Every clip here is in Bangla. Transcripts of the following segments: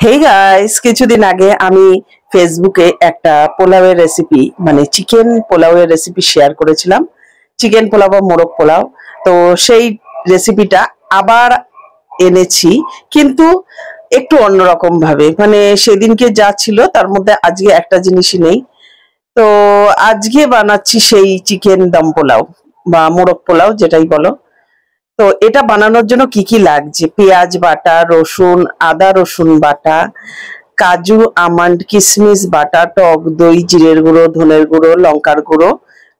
হেই গাইস, কিছুদিন আগে আমি ফেসবুকে একটা পোলাওয়ের রেসিপি মানে চিকেন পোলাওয়ের রেসিপি শেয়ার করেছিলাম। চিকেন পোলাও বা মোরগ পোলাও। তো সেই রেসিপিটা আবার এনেছি, কিন্তু একটু অন্যরকম ভাবে। মানে সেদিনকে যা ছিল তার মধ্যে আজকে একটা জিনিসই নেই। তো আজকে বানাচ্ছি সেই চিকেন দম পোলাও বা মোরগ পোলাও, যেটাই বলো। তো এটা বানানোর জন্য কি কি লাগছে: পেঁয়াজ বাটা, রসুন, আদা রসুন বাটা, কাজু, আমন্ড, কিশমিশ বাটা, টক দই, জিরের গুঁড়ো, ধনের গুঁড়ো, লঙ্কার গুঁড়ো,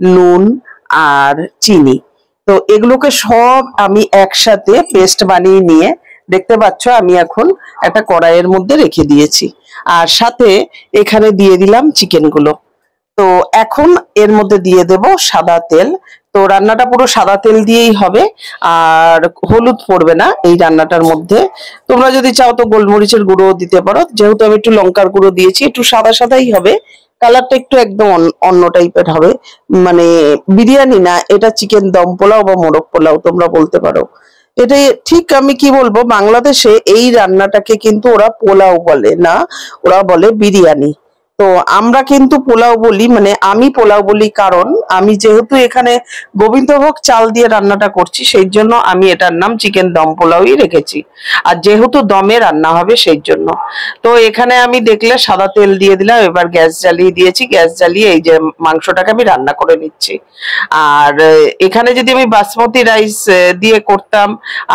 নুন আর চিনি। তো এগুলোকে সব আমি একসাথে পেস্ট বানিয়ে নিয়ে, দেখতে পাচ্ছ আমি এখন একটা কড়াইয়ের মধ্যে রেখে দিয়েছি। আর সাথে এখানে দিয়ে দিলাম চিকেন গুলো। তো এখন এর মধ্যে দিয়ে দেব সাদা তেল। তো রান্নাটা পুরো সাদা তেল দিয়েই হবে, আর হলুদ পড়বে না এই রান্নাটার মধ্যে। তোমরা যদি চাও তো গোলমরিচের গুঁড়ো দিতে পারো, যেহেতু আমি একটু লঙ্কার গুঁড়ো দিয়েছি, একটু সাদা সাদাই হবে। কালারটা একটু একদম অন্য টাইপের হবে। মানে বিরিয়ানি না, এটা চিকেন দম পোলাও বা মোরগ পোলাও তোমরা বলতে পারো। এটাই ঠিক। আমি কি বলবো, বাংলাদেশে এই রান্নাটাকে কিন্তু ওরা পোলাও বলে না, ওরা বলে বিরিয়ানি। তো আমরা কিন্তু পোলাও বলি, মানে আমি পোলাও বলি, কারণ আমি যেহেতু এখানে গোবিন্দভোগ চাল দিয়ে রান্নাটা করছি, সেই জন্য আমি এটার নাম চিকেন দম পোলাওই রেখেছি। আর যেহেতু দমে রান্না হবে সেই জন্য। তো এখানে আমি দেখলে সাদা তেল দিয়ে দিলাম, এবার গ্যাস জ্বালিয়ে দিয়েছি। গ্যাস জ্বালিয়ে এই যে মাংসটাকে আমি রান্না করে নিচ্ছি। আর এখানে যদি আমি বাসমতি রাইস দিয়ে করতাম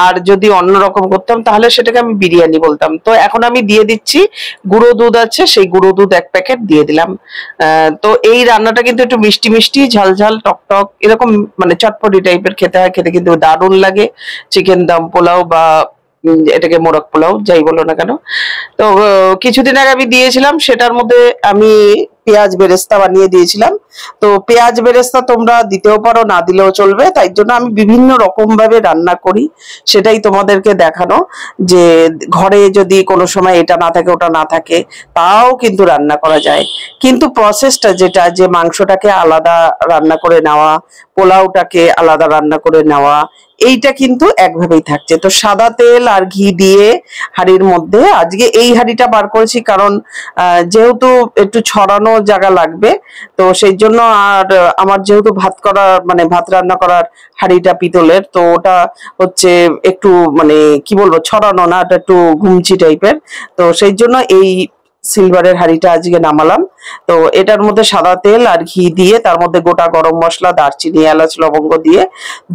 আর যদি অন্যরকম করতাম, তাহলে সেটাকে আমি বিরিয়ানি বলতাম। তো এখন আমি দিয়ে দিচ্ছি গুঁড়ো দুধ আছে, সেই গুঁড়ো দুধ 1 প্যাকেট দিয়ে দিলাম। তো এই রান্নাটা কিন্তু একটু মিষ্টি মিষ্টি, ঝাল ঝাল, টক টক এরকম, মানে চটপটি টাইপের খেতে হয়। খেতে কিন্তু দারুণ লাগে চিকেন দম পোলাও বা এটাকে মোরগ পোলাও যাই বলো না কেন। তো কিছুদিন আগে আমি দিয়েছিলাম, সেটার মধ্যে আমি পেঁয়াজ বেরেস্তা বানিয়ে দিয়েছিলাম। তো পেঁয়াজ বেরেস্তা তোমরা দিতেও পারো, না দিলেও চলবে। তাই জন্য আমি বিভিন্ন রকম ভাবে রান্না করি, সেটাই তোমাদেরকে দেখানো। যে ঘরে যদি কোনো সময় এটা না থাকে ওটা না থাকে, তাও কিন্তু রান্না করা যায়। কিন্তু প্রসেসটা যেটা, যে মাংসটাকে আলাদা রান্না করে নেওয়া, পোলাওটাকে আলাদা রান্না করে নেওয়া, এইটা কিন্তু একভাবেই থাকছে। তো সাদা তেল আর ঘি দিয়ে হাঁড়ির মধ্যে, আজকে এই হাঁড়িটা বার করেছি কারণ যেহেতু একটু ছড়ানো জায়গা লাগবে, তো সেই জন্য। আর আমার যেহেতু ভাত করা, মানে ভাত রান্না করার হাঁড়িটা পিতলের, তো ওটা হচ্ছে একটু, মানে কি বলবো, ছড়ানো না, এটা একটু ঘুমচি টাইপের। তো সেই জন্য এই সিলভারের হাঁড়িটা আজকে নামালাম। তো এটার মধ্যে সাদা তেল আর ঘি দিয়ে, তার মধ্যে গোটা গরম মশলা, দারচিনি, এলাচ, লবঙ্গ দিয়ে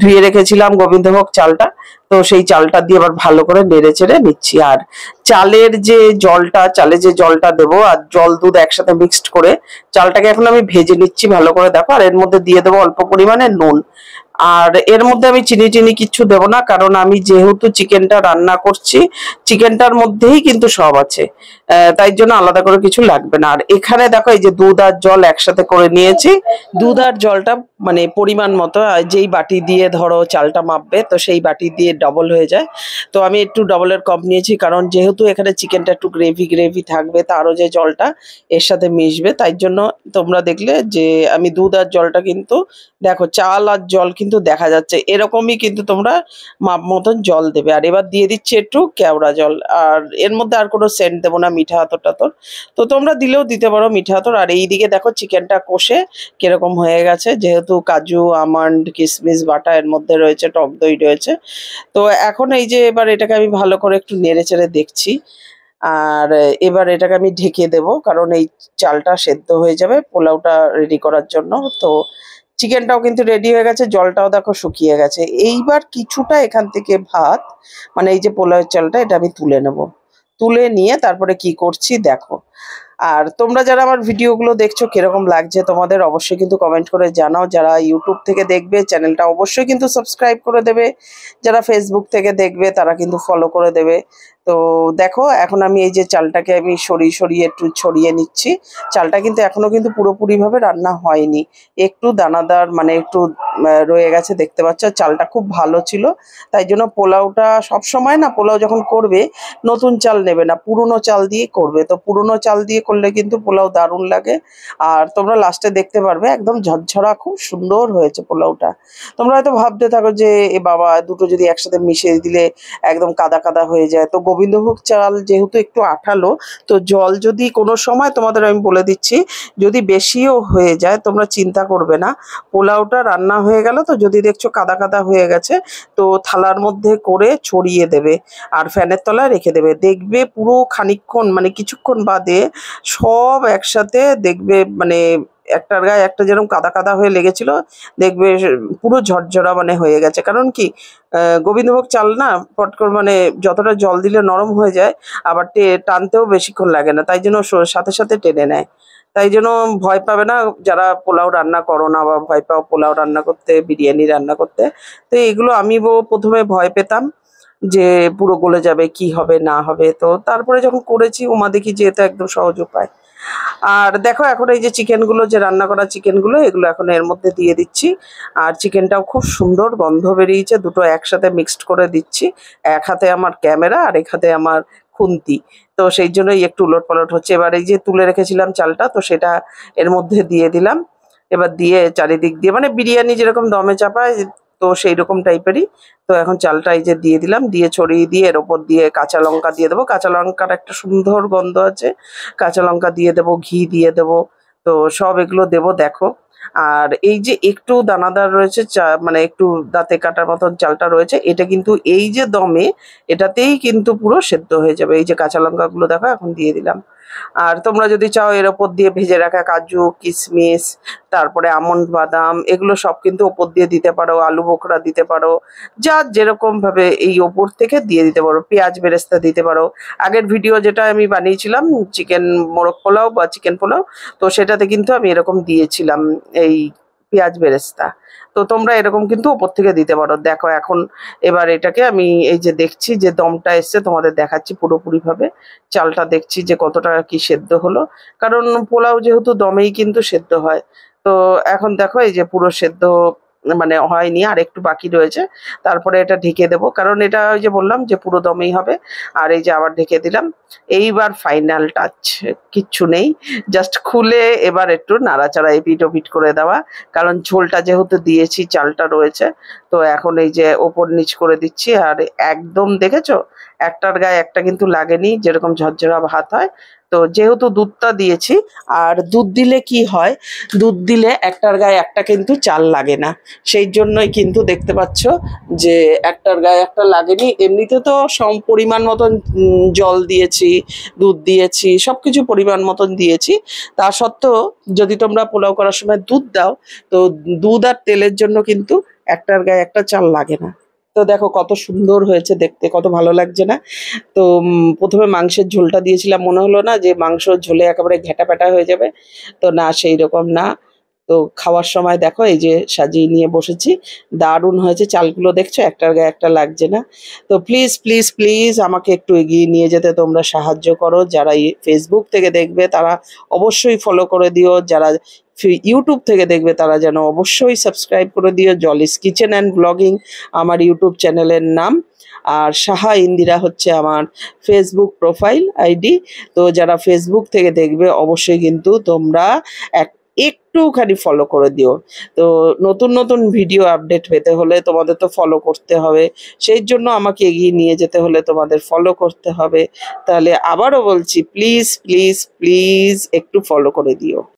ধুয়ে রেখেছিলাম গোবিন্দভোগ চালটা। তো সেই চালটা দিয়ে আবার ভালো করে নেড়ে চেড়ে নিচ্ছি। আর চালের যে জলটা, চালে যে জলটা দেবো আর জল দুধ একসাথে মিক্সড করে চালটাকে এখন আমি ভেজে নিচ্ছি ভালো করে, দেখো। আর এর মধ্যে দিয়ে দেবো অল্প পরিমাণে নুন। আর এর মধ্যে আমি চিনি টিনি কিচ্ছু দেবো না, কারণ আমি যেহেতু চিকেনটা রান্না করছি, চিকেনটার মধ্যেই কিন্তু সব আছে। তাই জন্য আলাদা করে কিছু লাগবে না। আর এখানে দেখো, এই যে দুধ আর জল একসাথে করে নিয়েছি। দুধ আর জলটা মানে পরিমাণ মতো, যেই বাটি দিয়ে ধরো চালটা মাপবে, তো সেই বাটি দিয়ে ডবল হয়ে যায়। তো আমি একটু ডবলের কম নিয়েছি, কারণ যেহেতু এখানে চিকেনটা একটু গ্রেভি গ্রেভি থাকবে, তারও যে জলটা এর সাথে মিশবে, তাই জন্য তোমরা দেখলে যে আমি দুধ আর জলটা কিন্তু, দেখো চাল আর জল কিন্তু দেখা যাচ্ছে, এরকমই কিন্তু তোমরা মাপ মতন জল দেবে। আর এবার দিয়ে দিচ্ছি একটু কেওড়া জল। আর এর মধ্যে আর কোনো সেন্ট দেবো না, মিঠা আতর টাতর। তো তোমরা দিলেও দিতে পারো মিঠা আতর। আর এইদিকে দেখো চিকেনটা কষে কিরকম হয়ে গেছে, যেহেতু কাজু, আমন্ড, কিশমিশ বাটা এর মধ্যে রয়েছে, টক দই রয়েছে। তো এখন এই যে এবার এটাকে আমি ভালো করে একটু নেড়ে চেড়ে দেখছি। আর এবার এটাকে আমি ঢেকে দেব, কারণ এই চালটা সেদ্ধ হয়ে যাবে পোলাওটা রেডি করার জন্য। তো চিকেনটাও কিন্তু রেডি হয়ে গেছে, জলটাও দেখো শুকিয়ে গেছে। এইবার কিছুটা এখান থেকে ভাত, মানে এই যে পোলাওয়ের চালটা, এটা আমি তুলে নেব। তুলে নিয়ে তারপরে কি করছি দেখো। আর তোমরা যারা আমার ভিডিওগুলো দেখছো, কিরকম লাগছে তোমাদের অবশ্যই কিন্তু কমেন্ট করে জানাও। যারা ইউটিউব থেকে দেখবে, চ্যানেলটা অবশ্যই কিন্তু সাবস্ক্রাইব করে দেবে। যারা ফেসবুক থেকে দেখবে, তারা কিন্তু ফলো করে দেবে। তো দেখো, এখন আমি এই যে চালটাকে আমি সরিয়ে সরিয়ে একটু ছড়িয়ে নিচ্ছি। চালটা কিন্তু এখনো কিন্তু পুরোপুরিভাবে রান্না হয়নি, একটু দানাদার, মানে একটু রয়ে গেছে, দেখতে পাচ্ছ। চালটা খুব ভালো ছিল, তাই জন্য পোলাওটা সব সময় না, পোলাও যখন করবে নতুন চাল নেবে না, পুরনো চাল দিয়ে করবে। তো পুরনো চাল দিয়ে করলে কিন্তু পোলাও দারুণ লাগে। আর তোমরা লাস্টে দেখতে পারবে একদম ঝরঝরা, খুব সুন্দর হয়েছে পোলাওটা। তোমরা হয়তো ভাবতে থাকো যে এ বাবা, দুটো যদি একসাথে মিশিয়ে দিলে একদম কাদা কাদা হয়ে যায়। তো গোবিন্দভোগ চাল যেহেতু একটু আঠালো, তো জল যদি কোনো সময় তোমাদের আমি বলে দিচ্ছি, যদি বেশিও হয়ে যায় তোমরা চিন্তা করবে না। পোলাওটা রান্না হয়ে গেল তো যদি দেখছো কাদা কাদা হয়ে গেছে, তো থালার মধ্যে করে ছড়িয়ে দেবে আর ফ্যানের তলায় রেখে দেবে। দেখবে পুরো খানিকক্ষণ মানে কিছুক্ষণ বাদে সব একসাথে দেখবে, মানে একটার গায়ে একটা যেরকম কাদা কাদা হয়ে লেগেছিল, দেখবে পুরো ঝরঝরা মানে হয়ে গেছে। কারণ কি, গোবিন্দভোগ চাল না পট করে মানে যতটা জল দিলে নরম হয়ে যায়, আবার টানতেও বেশিক্ষণ লাগে না, তাই জন্য সাথে সাথে টেনে নেয়। তাই জন্য ভয় পাবে না যারা পোলাও রান্না করো না, বা ভয় পাও পোলাও রান্না করতে, বিরিয়ানি রান্না করতে। তো এগুলো আমি প্রথমে ভয় পেতাম যে পুরো গলে যাবে, কি হবে না হবে। তো তারপরে যখন করেছি ওমা দেখি যে এটা একদম সহজ উপায়। আর দেখো এখন এই যে চিকেনগুলো, যে রান্না করা চিকেনগুলো, এগুলো এখন এর মধ্যে দিয়ে দিচ্ছি। আর চিকেনটাও খুব সুন্দর গন্ধ বেরিয়েছে, দুটো একসাথে মিক্সড করে দিচ্ছি। এক হাতে আমার ক্যামেরা আর এক হাতে আমার খুন্তি, তো সেই জন্যই একটু উলট পালট হচ্ছে। এবার এই যে তুলে রেখেছিলাম চালটা, তো সেটা এর মধ্যে দিয়ে দিলাম। এবার দিয়ে চারিদিক দিয়ে মানে বিরিয়ানি যেরকম দমে চাপায়, তো সেই রকম টাইপেরই। তো এখন চালটা এই যে দিয়ে দিলাম, দিয়ে ছড়িয়ে দিয়ে এর ওপর দিয়ে কাঁচা লঙ্কা দিয়ে দেবো। কাঁচা লঙ্কার একটা সুন্দর গন্ধ আছে, কাঁচা লঙ্কা দিয়ে দেবো, ঘি দিয়ে দেবো। তো সব এগুলো দেবো দেখো। আর এই যে একটু দানাদার রয়েছে মানে একটু দাঁতে কাটার মতন চালটা রয়েছে, এটা কিন্তু এই যে দমে এটাতেই কিন্তু পুরো সেদ্ধ হয়ে যাবে। এই যে কাঁচা লঙ্কাগুলো দেখো এখন দিয়ে দিলাম। আর তোমরা যদি চাও এর ওপর দিয়ে ভেজে রাখা কাজু, কিশমিশ, তারপরে আমন্ড বাদাম, এগুলো সব কিন্তু ওপর দিয়ে দিতে পারো, আলু বোখরা দিতে পারো, যার যেরকম ভাবে এই ওপর থেকে দিয়ে দিতে পারো। পেঁয়াজ বেরেস্তা দিতে পারো। আগের ভিডিও যেটা আমি বানিয়েছিলাম চিকেন মোরগ পোলাও বা চিকেন পোলাও, তো সেটাতে কিন্তু আমি এরকম দিয়েছিলাম এই পেঁয়াজ বেরেস্তা। তো তোমরা এরকম কিন্তু ওপর থেকে দিতে পারো। দেখো এখন এবার এটাকে আমি এই যে দেখছি যে দমটা এসছে, তোমাদের দেখাচ্ছি পুরোপুরি ভাবে। চালটা দেখছি যে কতটা কি সেদ্ধ হলো, কারণ পোলাও যেহেতু দমেই কিন্তু সেদ্ধ হয়। তো এখন দেখো এই যে পুরো সেদ্ধ মানে হয়নি, আর একটু বাকি রয়েছে। তারপরে এটা ঢেকে দেবো, কারণ এটা ওই যে বললাম যে পুরো দমেই হবে। আর এই যে আবার ঢেকে দিলাম। এইবার ফাইনাল টাচ, কিচ্ছু নেই, জাস্ট খুলে এবার একটু নাড়াচাড়া এপিট ওপিট করে দেওয়া, কারণ ঝোলটা যেহেতু দিয়েছি চালটা রয়েছে। তো এখন এই যে ওপর নিচ করে দিচ্ছি। আর একদম দেখেছো একটার গায়ে একটা কিন্তু লাগেনি, যেরকম ঝরঝরা ভাত হয়। তো যেহেতু দুধটা দিয়েছি, আর দুধ দিলে কি হয়, দুধ দিলে একটার গায়ে একটা কিন্তু চাল লাগে না। সেই জন্যই কিন্তু দেখতে পাচ্ছ যে একটার গায়ে একটা লাগেনি। এমনিতে তো পরিমাণ মতন জল দিয়েছি, দুধ দিয়েছি, সবকিছু পরিমাণ মতন দিয়েছি। তা সত্ত্বেও যদি তোমরা পোলাও করার সময় দুধ দাও, তো দুধ আর তেলের জন্য কিন্তু একটার গায়ে একটা চাল লাগে না। তো দেখো কত সুন্দর হয়েছে দেখতে, কত ভালো লাগছে না? তো প্রথমে মাংসের ঝোলটা দিয়েছিলাম, মনে হলো না যে মাংস ঝোলে একেবারে ঘেটা পেটা হয়ে যাবে, তো না সেই রকম না। তো খাওয়ার সময় দেখো এই যে সাজিয়ে নিয়ে বসেছি, দারুণ হয়েছে। চালগুলো দেখছো একটার গায়ে একটা লাগছে না। তো প্লিজ প্লিজ প্লিজ আমাকে একটু এগিয়ে নিয়ে যেতে তোমরা সাহায্য করো। যারা ফেসবুক থেকে দেখবে তারা অবশ্যই ফলো করে দিও, যারা ইউটিউব থেকে দেখবে তারা যেন অবশ্যই সাবস্ক্রাইব করে দিও। জলিস কিচেন অ্যান্ড ব্লগিং আমার ইউটিউব চ্যানেলের নাম, আর সাহা ইন্দিরা হচ্ছে আমার ফেসবুক প্রোফাইল আইডি। তো যারা ফেসবুক থেকে দেখবে অবশ্যই কিন্তু তোমরা একটুখানি ফলো করে দিও। তো নতুন নতুন ভিডিও আপডেট পেতে হলে তোমাদের তো ফলো করতে হবে, সেই জন্য আমাকে এগিয়ে নিয়ে যেতে হলে তোমাদের ফলো করতে হবে। তাহলে আবারও বলছি প্লিজ প্লিজ প্লিজ একটু ফলো করে দিও।